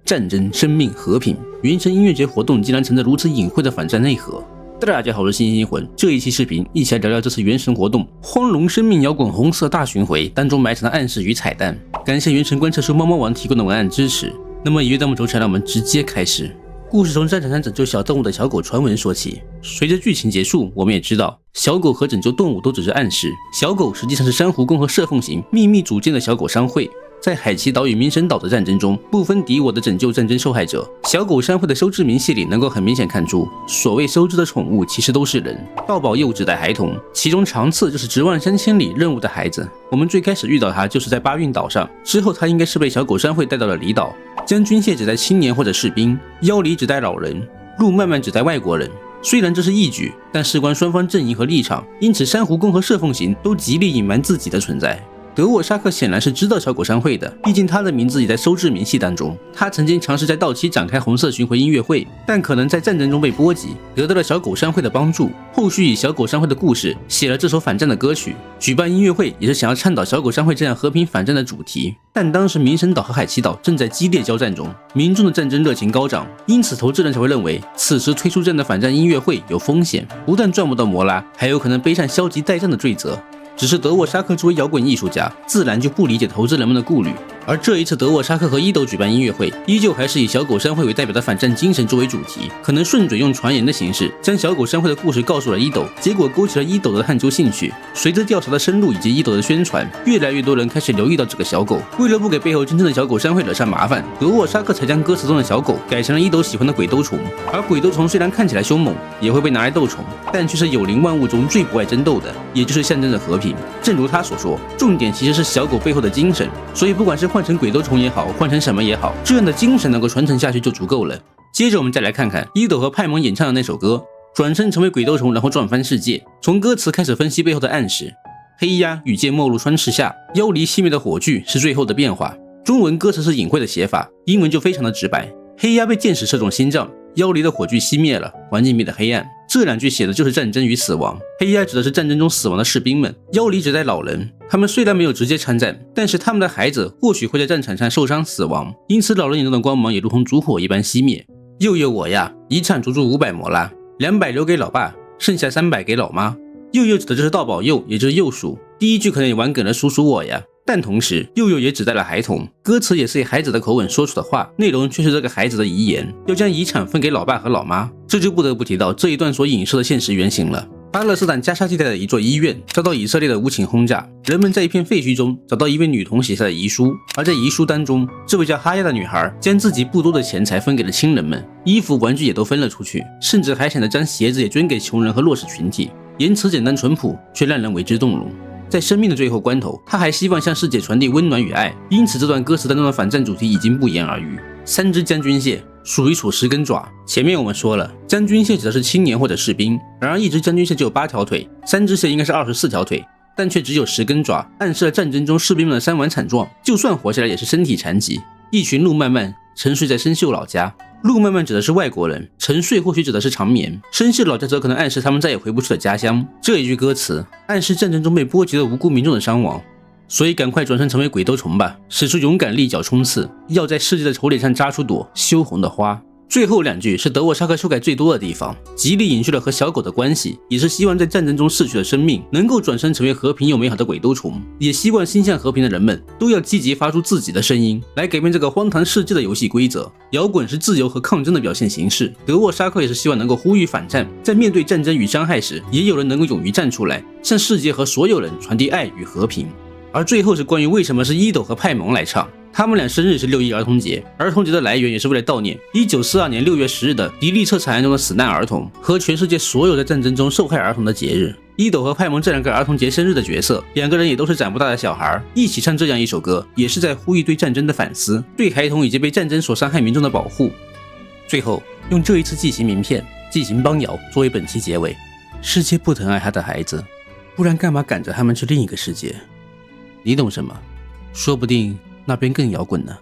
战争、生命、和平，原神音乐节活动竟然藏着如此隐晦的反战内核。大家好，我是星星魂，这一期视频一起来聊聊这次原神活动荒龙生命摇滚红色大巡回当中埋藏的暗示与彩蛋。感谢原神观测书猫猫王提供的文案支持。那么一月弹幕走起来，让我们直接开始。故事从战场上拯救小动物的小狗传闻说起。随着剧情结束，我们也知道小狗和拯救动物都只是暗示，小狗实际上是珊瑚宫和射凤行秘密组建的小狗商会。在海奇岛与冥神岛的战争中，不分敌我的拯救战争受害者。小狗商会的收治明细里能够很明显看出，所谓收治的宠物其实都是人。道保佑只带孩童，其中长次就是直万3000里任务的孩子。我们最开始遇到他就是在巴运岛上，之后他应该是被小狗商会带到了离岛。将军蟹只带青年或者士兵，妖离只带老人，路漫漫只带外国人。虽然这是义举，但事关双方阵营和立场，因此珊瑚宫和射凤行都极力隐瞒自己的存在。德沃沙克显然是知道小狗商会的，毕竟他的名字也在收治明细当中。他曾经尝试在道期展开红色巡回音乐会，但可能在战争中被波及，得到了小狗商会的帮助。后续以小狗商会的故事写了这首反战的歌曲。举办音乐会也是想要倡导小狗商会这样和平反战的主题。但当时冥神岛和海奇岛正在激烈交战中，民众的战争热情高涨，因此投资人才会认为此时推出这样的反战音乐会有风险，不但赚不到摩拉，还有可能背上消极待战的罪责。只是德沃沙克作为摇滚艺术家，自然就不理解投资人们的顾虑。而这一次德沃沙克和伊斗举办音乐会，依旧还是以小狗商会为代表的反战精神作为主题，可能顺嘴用传言的形式将小狗商会的故事告诉了伊斗，结果勾起了伊斗的探究兴趣。随着调查的深入以及伊斗的宣传，越来越多人开始留意到这个小狗。为了不给背后真正的小狗商会惹上麻烦，德沃沙克才将歌词中的小狗改成了伊斗喜欢的鬼兜虫。而鬼兜虫虽然看起来凶猛，也会被拿来斗宠，但却是有灵万物中最不爱争斗的，也就是象征着和平。正如他所说，重点其实是小狗背后的精神，所以不管是换成鬼兜虫也好，换成什么也好，这样的精神能够传承下去就足够了。接着我们再来看看伊斗和派蒙演唱的那首歌，转身成为鬼兜虫然后撞翻世界。从歌词开始分析背后的暗示，黑鸦与剑没入川池下，妖离熄灭的火炬是最后的变化。中文歌词是隐晦的写法，英文就非常的直白。黑鸦被箭矢射中心脏，妖离的火炬熄灭了，环境变得黑暗。这两句写的就是战争与死亡。黑鸦指的是战争中死亡的士兵们，妖离指代老人。他们虽然没有直接参战，但是他们的孩子或许会在战场上受伤死亡，因此老人眼中的光芒也如同烛火一般熄灭。佑佑我呀，遗产足足500摩拉，200留给老爸，剩下300给老妈。佑佑指的就是道保佑，也就是幼鼠。第一句可能也玩梗了叔叔我呀，但同时佑佑也指代了孩童，歌词也是以孩子的口吻说出的话，内容却是这个孩子的遗言，要将遗产分给老爸和老妈。这就不得不提到这一段所影射的现实原型了。巴勒斯坦加沙地带的一座医院遭到以色列的无情轰炸，人们在一片废墟中找到一位女童写下的遗书，而在遗书当中，这位叫哈亚的女孩将自己不多的钱财分给了亲人们，衣服玩具也都分了出去，甚至还想着将鞋子也捐给穷人和弱势群体。言辞简单淳朴，却让人为之动容。在生命的最后关头，他还希望向世界传递温暖与爱，因此这段歌词当中的反战主题已经不言而喻。3只将军蟹数一数10根爪。前面我们说了，将军蟹指的是青年或者士兵，然而一只将军蟹只有8条腿，3只蟹应该是24条腿，但却只有10根爪，暗示了战争中士兵们的伤亡惨状，就算活下来也是身体残疾。一群路漫漫沉睡在生锈老家，路漫漫指的是外国人，沉睡或许指的是长眠，生锈老家则可能暗示他们再也回不去的家乡。这一句歌词暗示战争中被波及的无辜民众的伤亡。所以赶快转身成为鬼兜虫吧，使出勇敢利脚冲刺，要在世界的丑脸上扎出朵羞红的花。最后2句是德沃沙克修改最多的地方，极力隐去了和小狗的关系，也是希望在战争中逝去的生命能够转身成为和平又美好的鬼兜虫，也希望心向和平的人们都要积极发出自己的声音，来改变这个荒唐世界的游戏规则。摇滚是自由和抗争的表现形式，德沃沙克也是希望能够呼吁反战，在面对战争与伤害时，也有人能够勇于站出来，向世界和所有人传递爱与和平。而最后是关于为什么是伊斗和派蒙来唱，他们俩生日是6·1儿童节，儿童节的来源也是为了悼念1942年6月10日的迪利彻惨案中的死难儿童和全世界所有在战争中受害儿童的节日。伊斗和派蒙这2个儿童节生日的角色，2个人也都是长不大的小孩，一起唱这样一首歌，也是在呼吁对战争的反思，对孩童以及被战争所伤害民众的保护。最后用这一次寄行名片、寄行邦谣作为本期结尾。世界不疼爱他的孩子，不然干嘛赶着他们去另一个世界？你懂什么？说不定那边更摇滚呢。